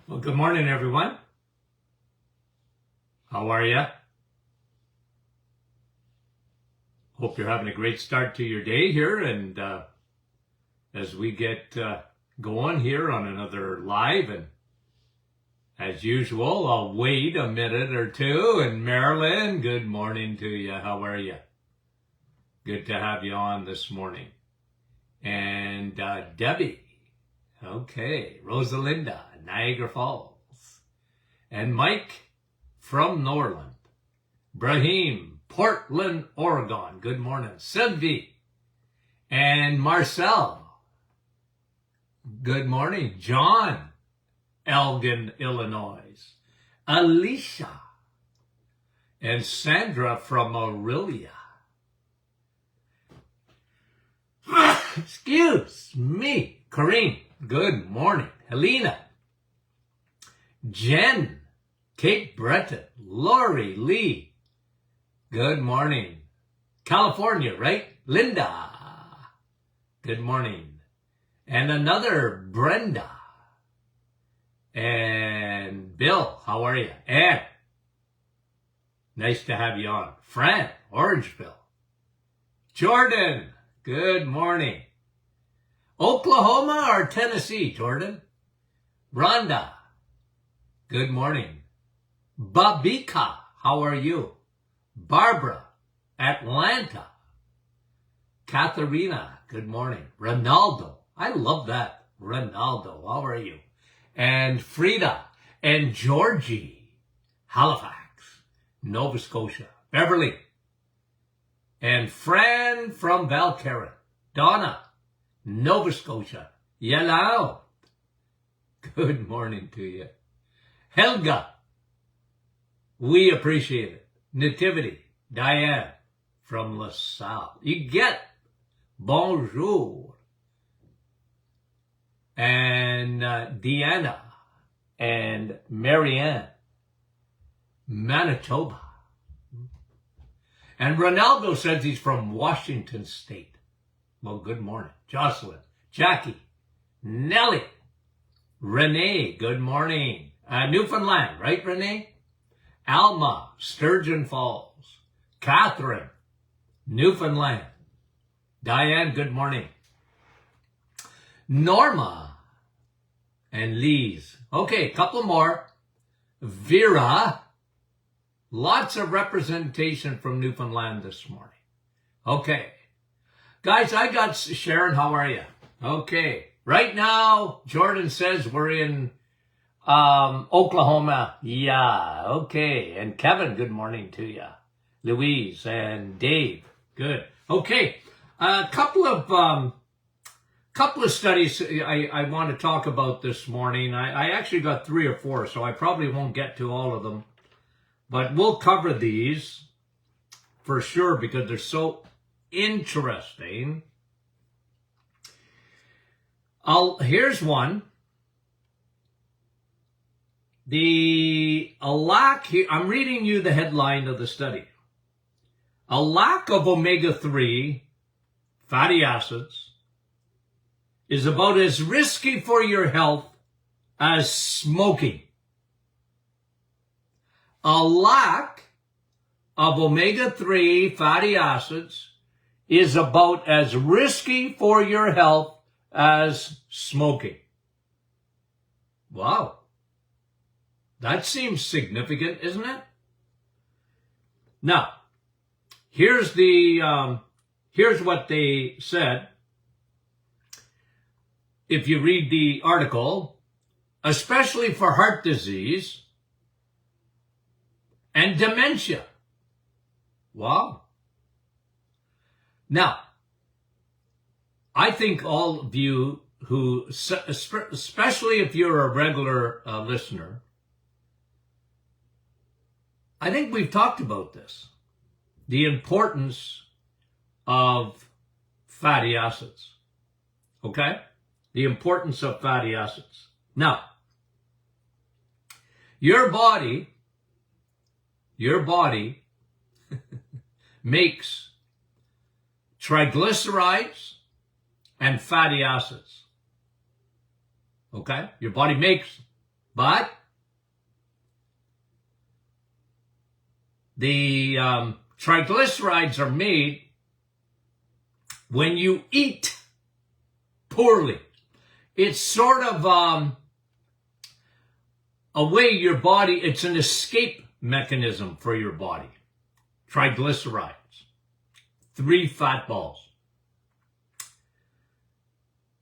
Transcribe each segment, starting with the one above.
Well, good morning, everyone. How are you? Hope you're having a great start to your day here. And as we get going here on another live, and as usual, I'll wait a minute or two. And Marilyn, good morning to you. How are you? Good to have you on this morning. And Debbie, okay, Rosalinda, Niagara Falls. And Mike from Norland. Brahim, Portland, Oregon. Good morning. Sylvie and Marcel. Good morning. John, Elgin, Illinois. Alicia and Sandra from Aurelia. Excuse me. Kareem, good morning. Helena, Jen, Cape Breton, Lori, Lee, good morning. California, right? Linda, good morning. And another Brenda. And Bill, how are you? Ann, nice to have you on. Fran, Orangeville. Jordan, good morning. Oklahoma or Tennessee, Jordan? Rhonda, good morning. Babika, how are you? Barbara, Atlanta. Katharina, good morning. Ronaldo, I love that. Ronaldo, how are you? And Frida and Georgie, Halifax, Nova Scotia. Beverly and Fran from Valcarra. Donna, Nova Scotia. Yellow, good morning to you. Helga, we appreciate it. Nativity, Diane from LaSalle. You get bonjour. And Deanna and Marianne, Manitoba. And Ronaldo says he's from Washington State. Well, good morning. Jocelyn, Jackie, Nellie, Renee, good morning. Newfoundland, right, Renee? Alma, Sturgeon Falls. Catherine, Newfoundland. Diane, good morning. Norma and Lise. Okay, a couple more. Vera, lots of representation from Newfoundland this morning. Okay. Guys, I got Sharon, how are you? Okay. Right now, Jordan says we're in Oklahoma. Yeah, okay. And Kevin, good morning to you. Louise and Dave, good. Okay, a couple of studies I want to talk about this morning. I actually got 3 or 4, so I probably won't get to all of them. But we'll cover these for sure because they're so interesting. Here's one. I'm reading you the headline of the study. A lack of omega-3 fatty acids is about as risky for your health as smoking. A lack of omega-3 fatty acids is about as risky for your health as smoking. Wow. That seems significant, isn't it? Now, here's what they said. If you read the article, especially for heart disease and dementia. Wow. Now, I think all of you who, especially if you're a regular listener, I think we've talked about this. The importance of fatty acids. Okay? The importance of fatty acids. Now, your body makes triglycerides and fatty acids. Okay? Your body makes them. But the triglycerides are made when you eat poorly. It's sort of a way your body, it's an escape mechanism for your body. Triglycerides, 3 fat balls.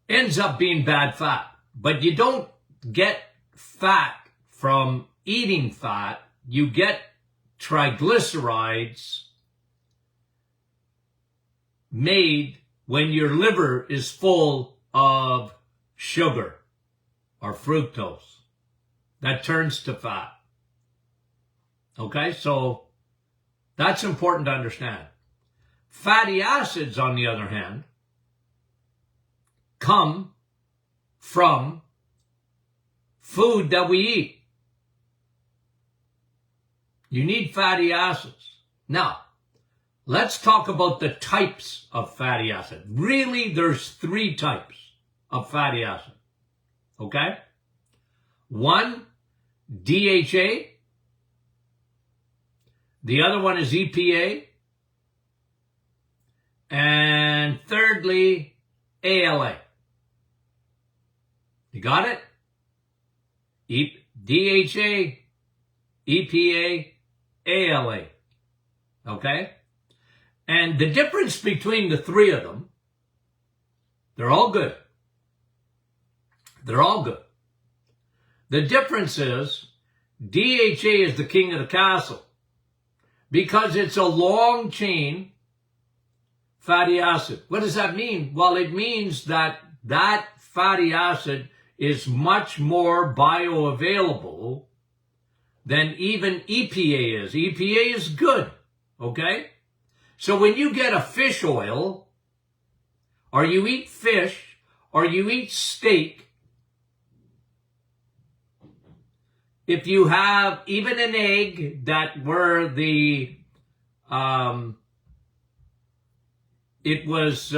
Ends up being bad fat, but you don't get fat from eating fat. You get triglycerides made when your liver is full of sugar or fructose that turns to fat. Okay, so that's important to understand. Fatty acids, on the other hand, come from food that we eat. You need fatty acids. Now, let's talk about the types of fatty acid. Really, there's 3 types of fatty acid. Okay? 1, DHA. The other one is EPA. And thirdly, ALA. You got it? DHA, EPA, ALA. Okay? And the difference between the 3 of them, they're all good. They're all good. The difference is DHA is the king of the castle because it's a long chain fatty acid. What does that mean? Well, it means that that fatty acid is much more bioavailable than even EPA is. EPA is good, okay? So when you get a fish oil, or you eat fish, or you eat steak, if you have even an egg that were the, it was,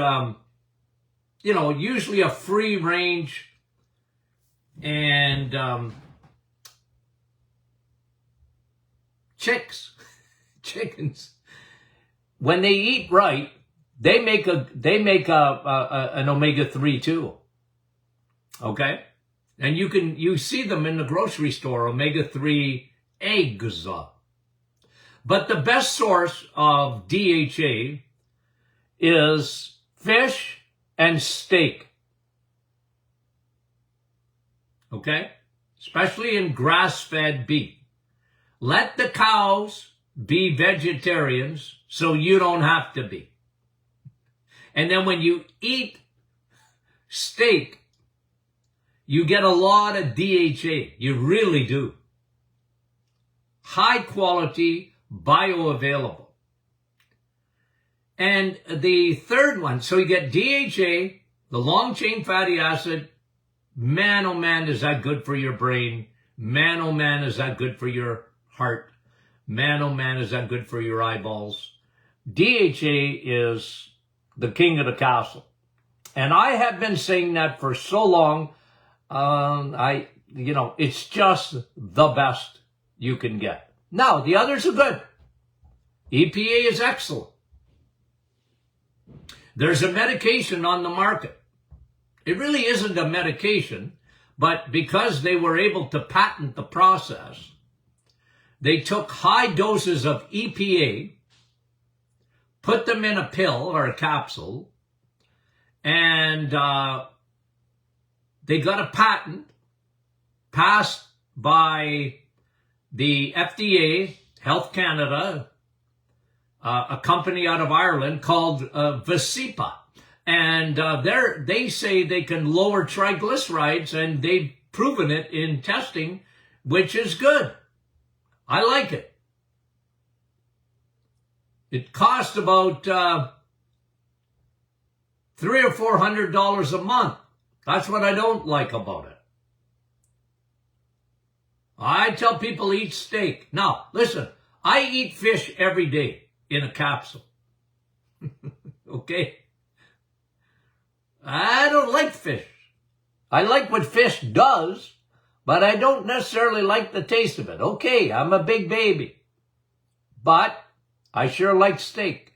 usually a free range and chickens, when they eat right, they make an omega-3 too. Okay? And you see them in the grocery store, omega-3 eggs. But the best source of DHA is fish and steak. Okay? Especially in grass-fed beef. Let the cows be vegetarians so you don't have to be. And then when you eat steak, you get a lot of DHA. You really do. High quality, bioavailable. And the third one, so you get DHA, the long chain fatty acid. Man, oh man, is that good for your brain. Man, oh man, is that good for your heart. Man, oh man, is that good for your eyeballs. DHA is the king of the castle. And I have been saying that for so long. It's just the best you can get. Now, the others are good. EPA is excellent. There's a medication on the market. It really isn't a medication, but because they were able to patent the process, they took high doses of EPA, put them in a pill or a capsule, and they got a patent passed by the FDA, Health Canada, a company out of Ireland called Vasipa. And they say they can lower triglycerides, and they've proven it in testing, which is good. I like it. It costs about $300 or $400 a month. That's what I don't like about it. I tell people eat steak. Now, listen, I eat fish every day in a capsule. Okay? I don't like fish. I like what fish does, but I don't necessarily like the taste of it. Okay, I'm a big baby, but I sure like steak.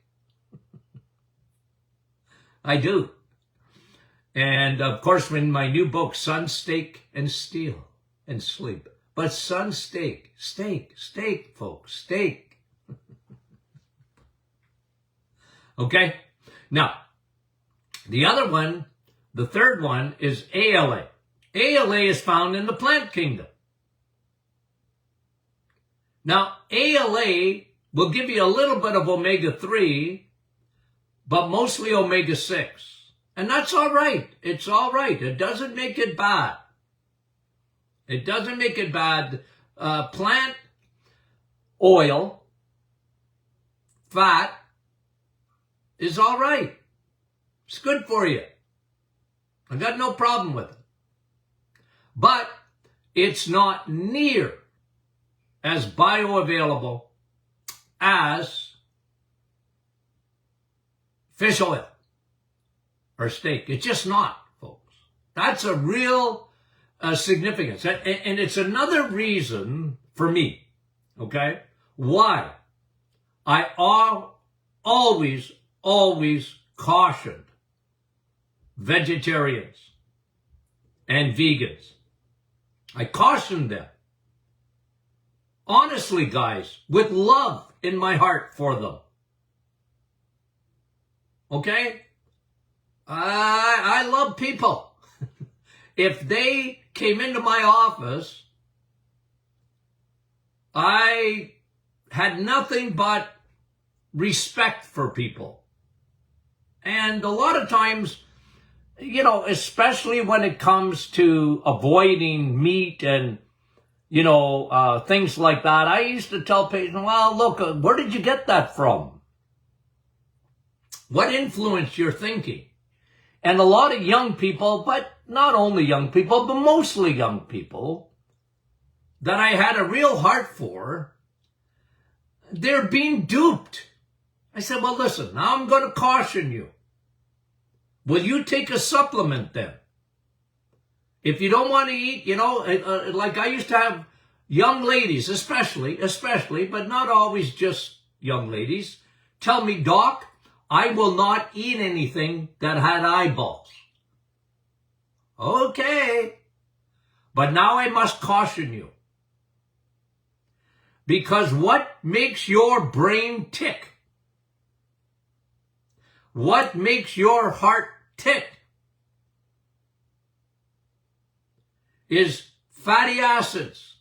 I do. And of course, in my new book, Sun, Steak, and Steel and Sleep. But sun, steak, folks, steak. Okay? Now, the other one, the third one is ALA. ALA is found in the plant kingdom. Now, ALA will give you a little bit of omega-3, but mostly omega-6. And that's all right. It's all right. It doesn't make it bad. It doesn't make it bad. Plant oil, fat, is all right. It's good for you. I got no problem with it. But it's not near as bioavailable as fish oil or steak. It's just not, folks. That's a real significance. And it's another reason for me, okay, why I always cautioned vegetarians and vegans. I cautioned them. Honestly, guys, with love in my heart for them. Okay? I love people. If they came into my office, I had nothing but respect for people. And a lot of times, you know, especially when it comes to avoiding meat and, you know, things like that, I used to tell patients, well, look, where did you get that from? What influenced your thinking? And a lot of young people, but not only young people, but mostly young people that I had a real heart for, they're being duped. I said, well, listen, now I'm going to caution you. Will you take a supplement then? If you don't want to eat, you know, like I used to have young ladies, especially, but not always just young ladies, tell me, Doc, I will not eat anything that had eyeballs. Okay. But now I must caution you. Because what makes your brain tick? What makes your heart tick is fatty acids,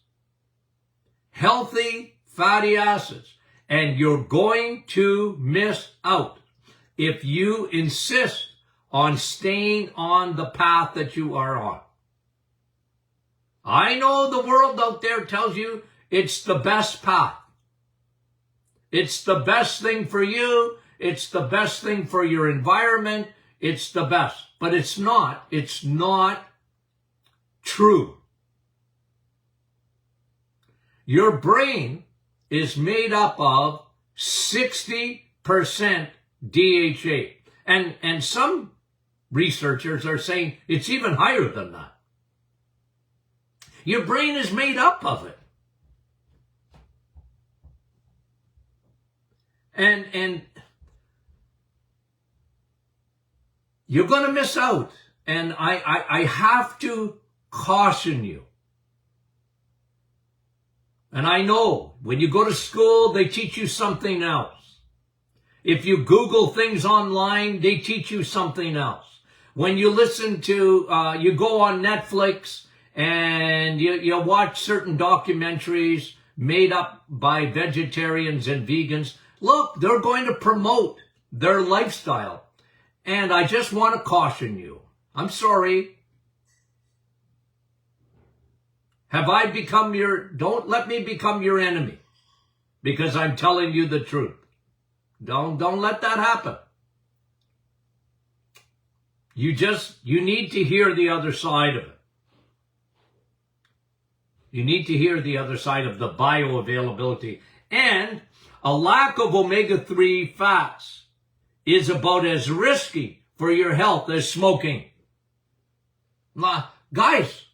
healthy fatty acids. And you're going to miss out if you insist on staying on the path that you are on. I know the world out there tells you it's the best path. It's the best thing for you. It's the best thing for your environment. It's the best. But it's not. It's not true. Your brain is made up of 60% DHA. And some researchers are saying it's even higher than that. Your brain is made up of it. And you're going to miss out. And I have to caution you. And I know when you go to school, they teach you something else. If you Google things online, they teach you something else. When you listen to, you go on Netflix and you watch certain documentaries made up by vegetarians and vegans, look, they're going to promote their lifestyle. And I just want to caution you. I'm sorry. Have I become don't let me become your enemy because I'm telling you the truth. Don't let that happen. You need to hear the other side of it. You need to hear the other side of the bioavailability. And a lack of omega-3 fats is about as risky for your health as smoking. Guys,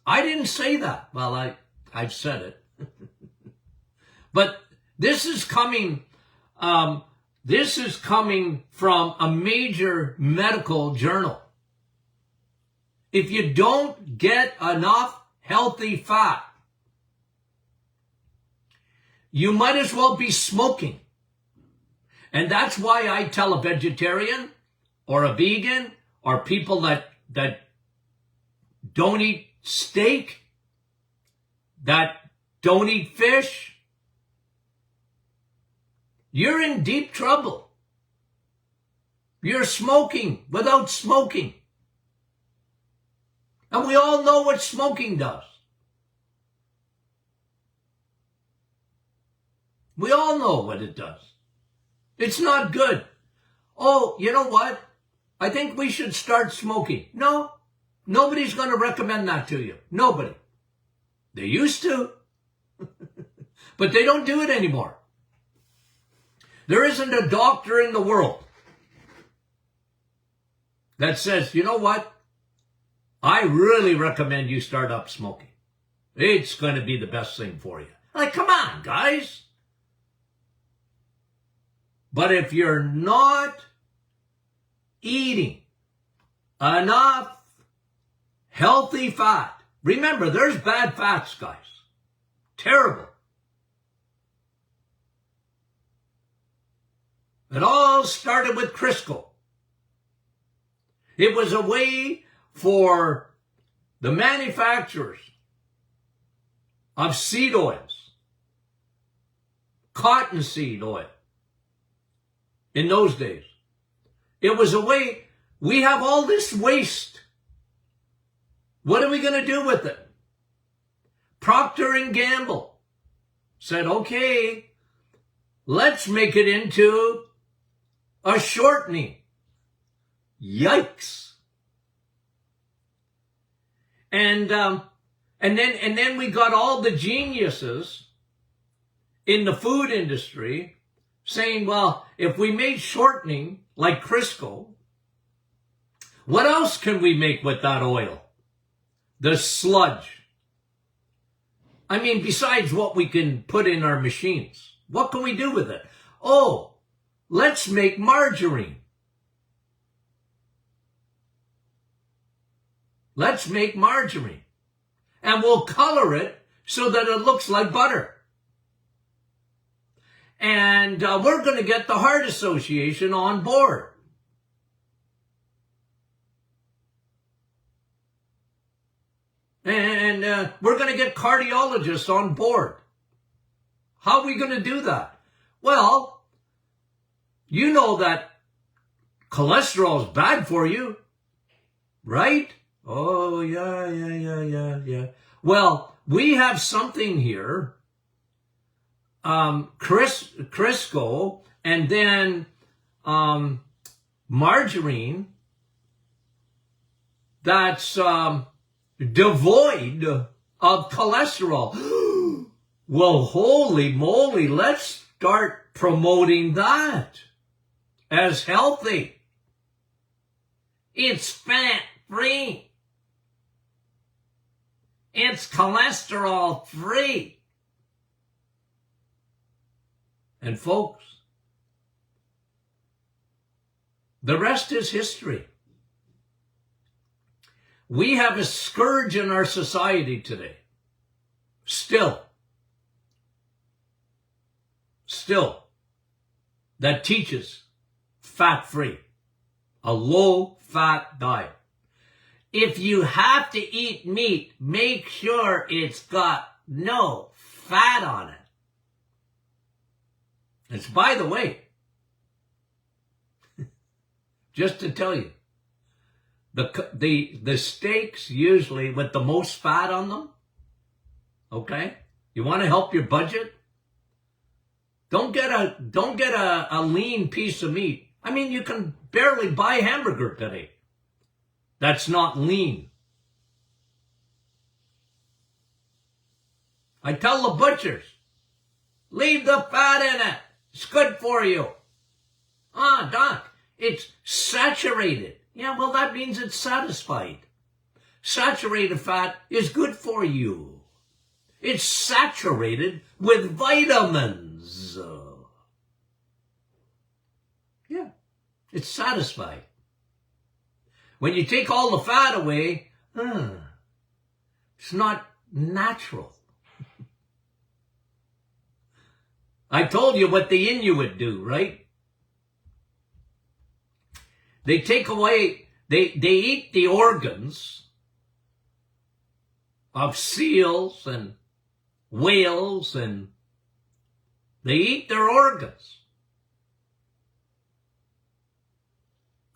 I didn't say that. Well, I've said it. But this is coming from a major medical journal. If you don't get enough healthy fat, you might as well be smoking. And that's why I tell a vegetarian or a vegan or people that don't eat steak, that don't eat fish, you're in deep trouble. You're smoking without smoking. And we all know what smoking does. We all know what it does. It's not good. Oh, you know what? I think we should start smoking. No, nobody's going to recommend that to you. Nobody. They used to, but they don't do it anymore. There isn't a doctor in the world that says, you know what? I really recommend you start up smoking. It's going to be the best thing for you. Like, come on, guys. But if you're not eating enough healthy fat, remember, there's bad fats, guys. Terrible. It all started with Crisco. It was a way for the manufacturers of seed oils, cottonseed oil, in those days. It was a way, we have all this waste. What are we going to do with it? Procter and Gamble said, okay, let's make it into a shortening. Yikes. And then we got all the geniuses in the food industry saying, well, if we made shortening like Crisco, what else can we make with that oil? The sludge. I mean, besides what we can put in our machines, what can we do with it? Oh, let's make margarine. Let's make margarine. And we'll color it so that it looks like butter. And we're going to get the Heart Association on board. And we're going to get cardiologists on board. How are we going to do that? Well, you know that cholesterol is bad for you, right? Oh, yeah. Well, we have something here, Crisco, and then margarine that's devoid of cholesterol. Well, holy moly, let's start promoting that as healthy. It's fat-free. It's cholesterol-free. And folks, the rest is history. We have a scourge in our society today. Still, that teaches fat-free, a low-fat diet. If you have to eat meat, make sure it's got no fat on it. It's, by the way, just to tell you, the steaks usually with the most fat on them, okay? You want to help your budget? Don't get a lean piece of meat. I mean, you can barely buy hamburger today. That's not lean. I tell the butchers, leave the fat in it. It's good for you. Doc, it's saturated. Yeah, well, that means it's satisfied. Saturated fat is good for you. It's saturated with vitamins. Yeah, it's satisfying. When you take all the fat away, it's not natural. I told you what the Inuit do, right? They take away, they eat the organs of seals and whales, and they eat their organs.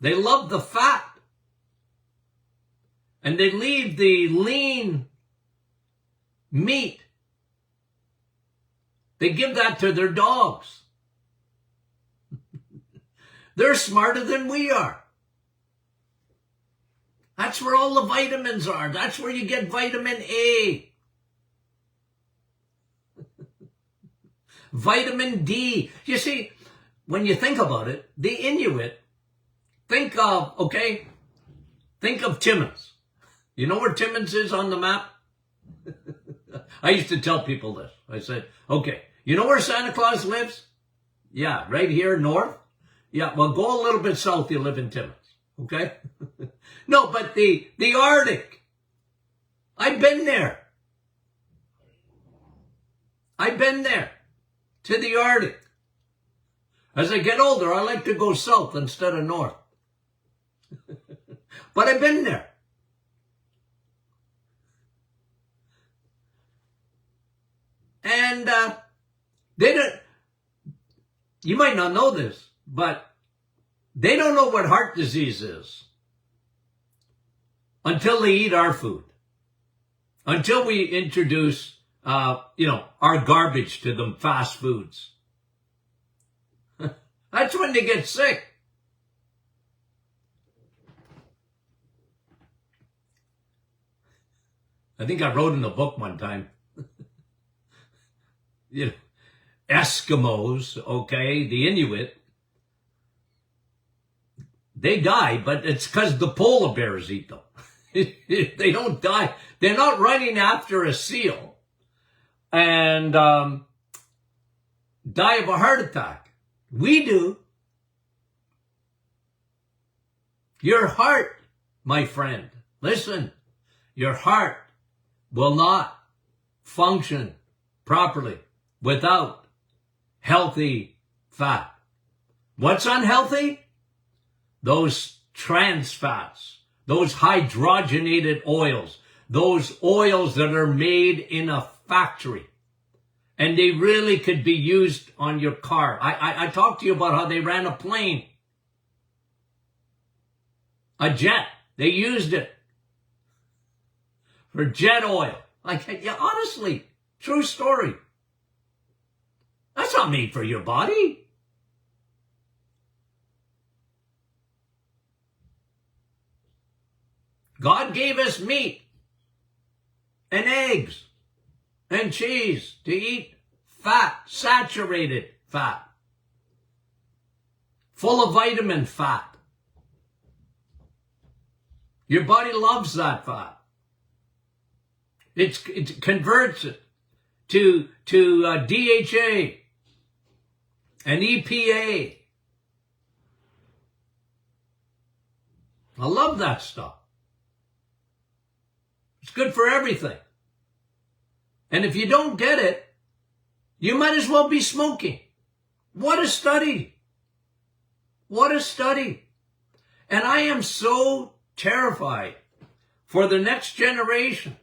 They love the fat. And they leave the lean meat. They give that to their dogs. They're smarter than we are. That's where all the vitamins are. That's where you get vitamin A. Vitamin D. You see, when you think about it, the Inuit, think of Timmins. You know where Timmins is on the map? I used to tell people this. I said, okay, you know where Santa Claus lives? Yeah, right here north. Yeah, well, go a little bit south, you live in Timmins. Okay? No, but the Arctic. I've been there. I've been there to the Arctic. As I get older, I like to go south instead of north. But I've been there. And they don't, you might not know this, but they don't know what heart disease is until they eat our food. Until we introduce, our garbage to them, fast foods. That's when they get sick. I think I wrote in a book one time, Eskimos, okay, the Inuit, they die, but it's because the polar bears eat them. They don't die. They're not running after a seal and die of a heart attack. We do. Your heart, my friend, listen, your heart will not function properly without healthy fat. What's unhealthy? Those trans fats, those hydrogenated oils, those oils that are made in a factory. And they really could be used on your car. I talked to you about how they ran a plane. A jet. They used it for jet oil. Honestly, true story. That's not made for your body. God gave us meat and eggs and cheese to eat fat, saturated fat, full of vitamin fat. Your body loves that fat. It converts it to DHA and EPA. I love that stuff. It's good for everything. And if you don't get it, you might as well be smoking. What a study. What a study. And I am so terrified for the next generation.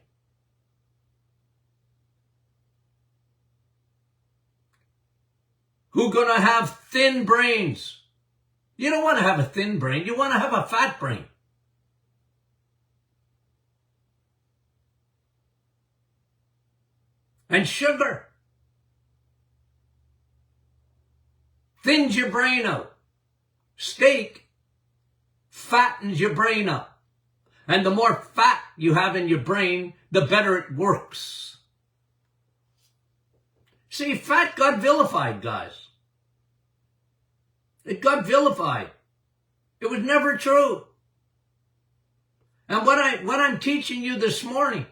Who are going to have thin brains. You don't want to have a thin brain. You want to have a fat brain. And sugar thins your brain out. Steak fattens your brain up. And the more fat you have in your brain, the better it works. See, fat got vilified, guys. It got vilified. It was never true. And what I'm teaching you this morning,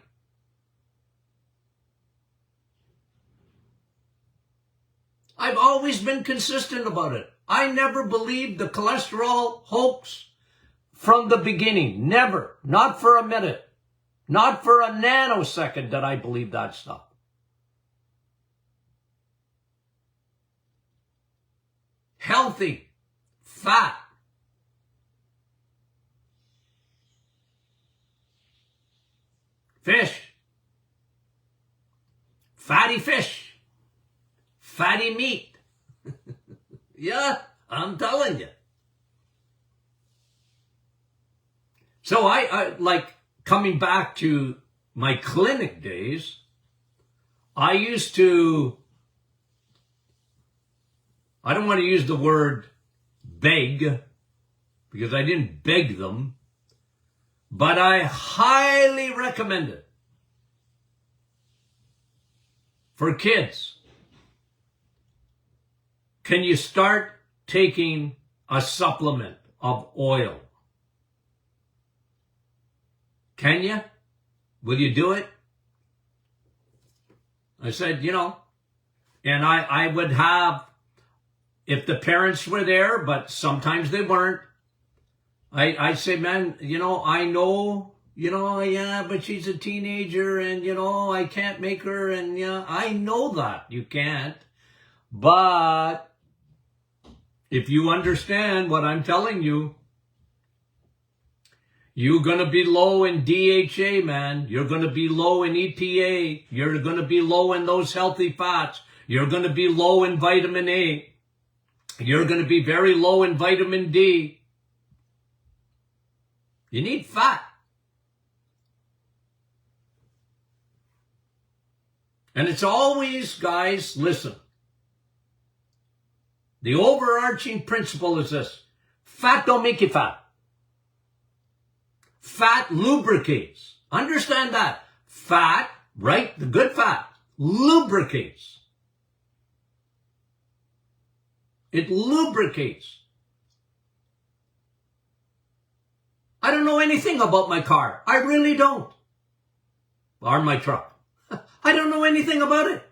I've always been consistent about it. I never believed the cholesterol hoax from the beginning. Never. Not for a minute. Not for a nanosecond did I believe that stuff. Healthy, fat, fish, fatty fish, fatty meat. Yeah, I'm telling you. So I like coming back to my clinic days, I used to, I don't want to use the word beg, because I didn't beg them, but I highly recommend it for kids. Can you start taking a supplement of oil? Can you? Will you do it? I said, you know, and I would have, if the parents were there, but sometimes they weren't, I'd say, man, you know, I know, you know, yeah, but she's a teenager and, you know, I can't make her, and yeah, I know that you can't. But if you understand what I'm telling you, you're going to be low in DHA, man. You're going to be low in EPA. You're going to be low in those healthy fats. You're going to be low in vitamin A. You're going to be very low in vitamin D. You need fat. And it's always, guys, listen. The overarching principle is this. Fat don't make you fat. Fat lubricates. Understand that. Fat, right? The good fat lubricates. It lubricates. I don't know anything about my car. I really don't. Or my truck. I don't know anything about it.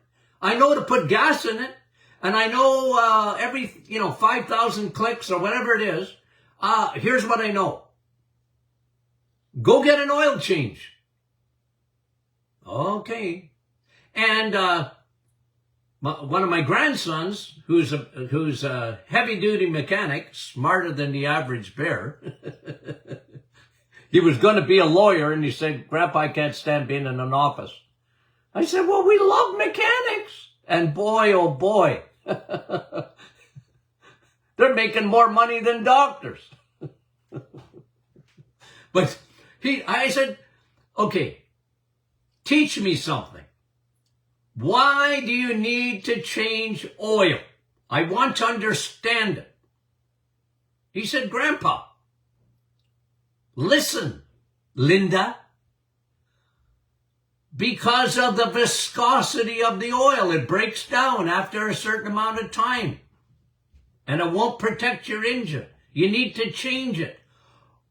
I know to put gas in it. And I know every, 5,000 clicks or whatever it is. Here's what I know. Go get an oil change. Okay. And one of my grandsons, who's a heavy-duty mechanic, smarter than the average bear, he was going to be a lawyer, and he said, Grandpa, I can't stand being in an office. I said, well, we love mechanics. And boy, oh boy, they're making more money than doctors. But I said, okay, teach me something. Why do you need to change oil? I want to understand it. He said, Grandpa, listen, Linda, because of the viscosity of the oil, it breaks down after a certain amount of time, and it won't protect your engine. You need to change it.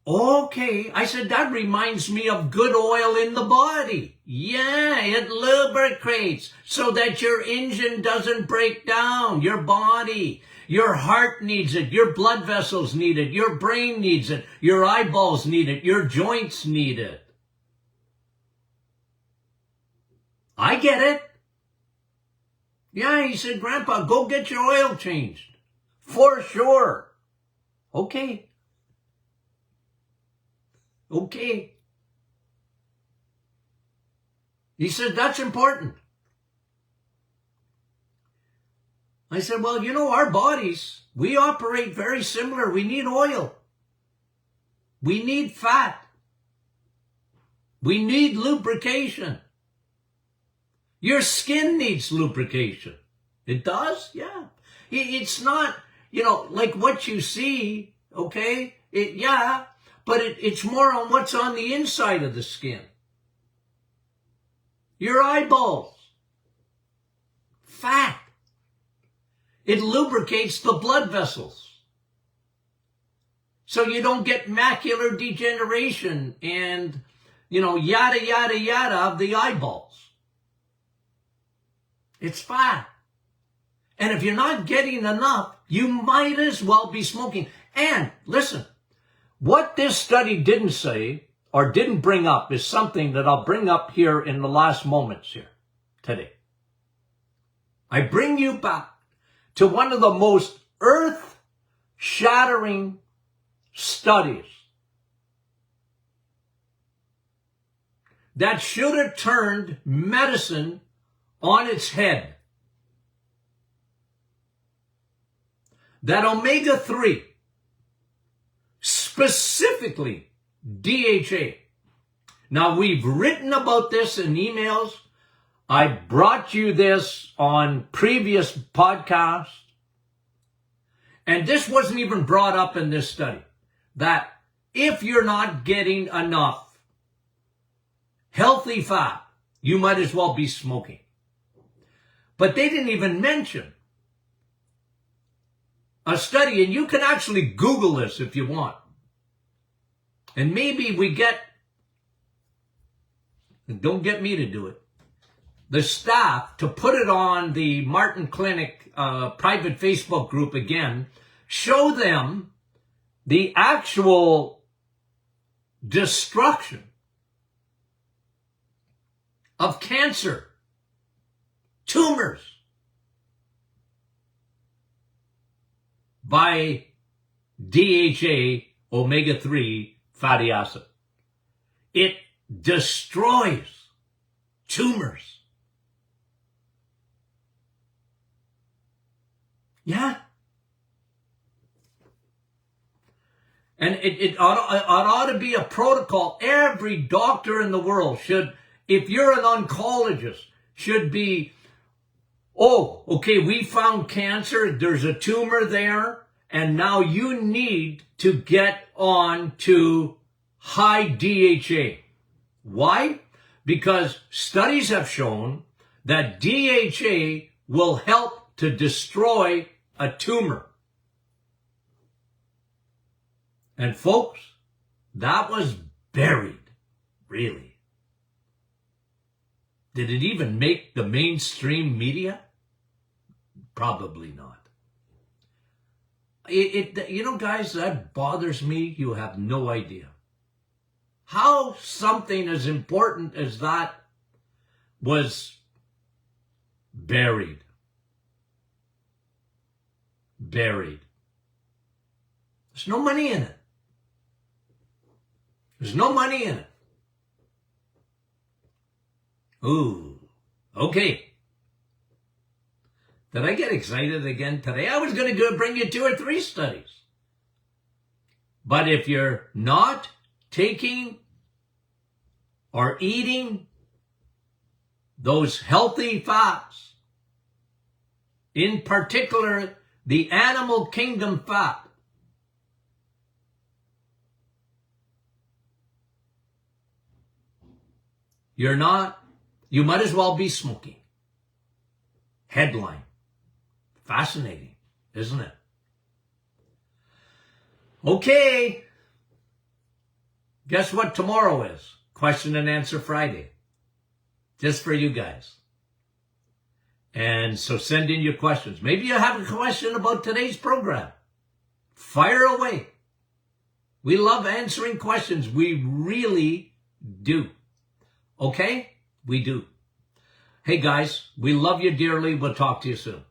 Okay, I said, that reminds me of good oil in the body. Yeah, it lubricates so that your engine doesn't break down. Your body, your heart needs it. Your blood vessels need it. Your brain needs it. Your eyeballs need it. Your joints need it. I get it. Yeah, he said, Grandpa, go get your oil changed. For sure. Okay. Okay. He said, that's important. I said, well, our bodies, we operate very similar. We need oil. We need fat. We need lubrication. Your skin needs lubrication. It does? Yeah. It's not, like what you see, okay? But it's more on what's on the inside of the skin. Your eyeballs. Fat. It lubricates the blood vessels. so you don't get macular degeneration and, yada, yada, yada of the eyeballs. It's fat. And if you're not getting enough, you might as well be smoking. And listen, what this study didn't say or didn't bring up is something that I'll bring up here in the last moments here today. I bring you back to one of the most earth-shattering studies that should have turned medicine on its head. That omega-3, specifically DHA. Now, we've written about this in emails. I brought you this on previous podcasts. And this wasn't even brought up in this study. That if you're not getting enough healthy fat, you might as well be smoking. But they didn't even mention a study, and you can actually Google this if you want. And maybe we get, don't get me to do it, the staff to put it on the Martin Clinic private Facebook group again, show them the actual destruction of cancer, tumors, by DHA, omega-3 fatty acid. It destroys tumors. Yeah. And it ought to be a protocol. Every doctor in the world should, if you're an oncologist, should be, oh, okay, we found cancer, there's a tumor there, and now you need to get on to high DHA. Why? Because studies have shown that DHA will help to destroy a tumor. And folks, that was buried, really. Did it even make the mainstream media? Probably not. Guys, that bothers me. You have no idea. How something as important as that was buried. Buried. There's no money in it. There's no money in it. Ooh, okay. Did I get excited again today? I was going to bring you 2 or 3 studies. But if you're not taking or eating those healthy fats, in particular the animal kingdom fat, you might as well be smoking. Headline. Fascinating, isn't it? Okay. Guess what tomorrow is? Question and Answer Friday. Just for you guys. And so send in your questions. Maybe you have a question about today's program. Fire away. We love answering questions. We really do. Okay? We do. Hey guys, we love you dearly. We'll talk to you soon.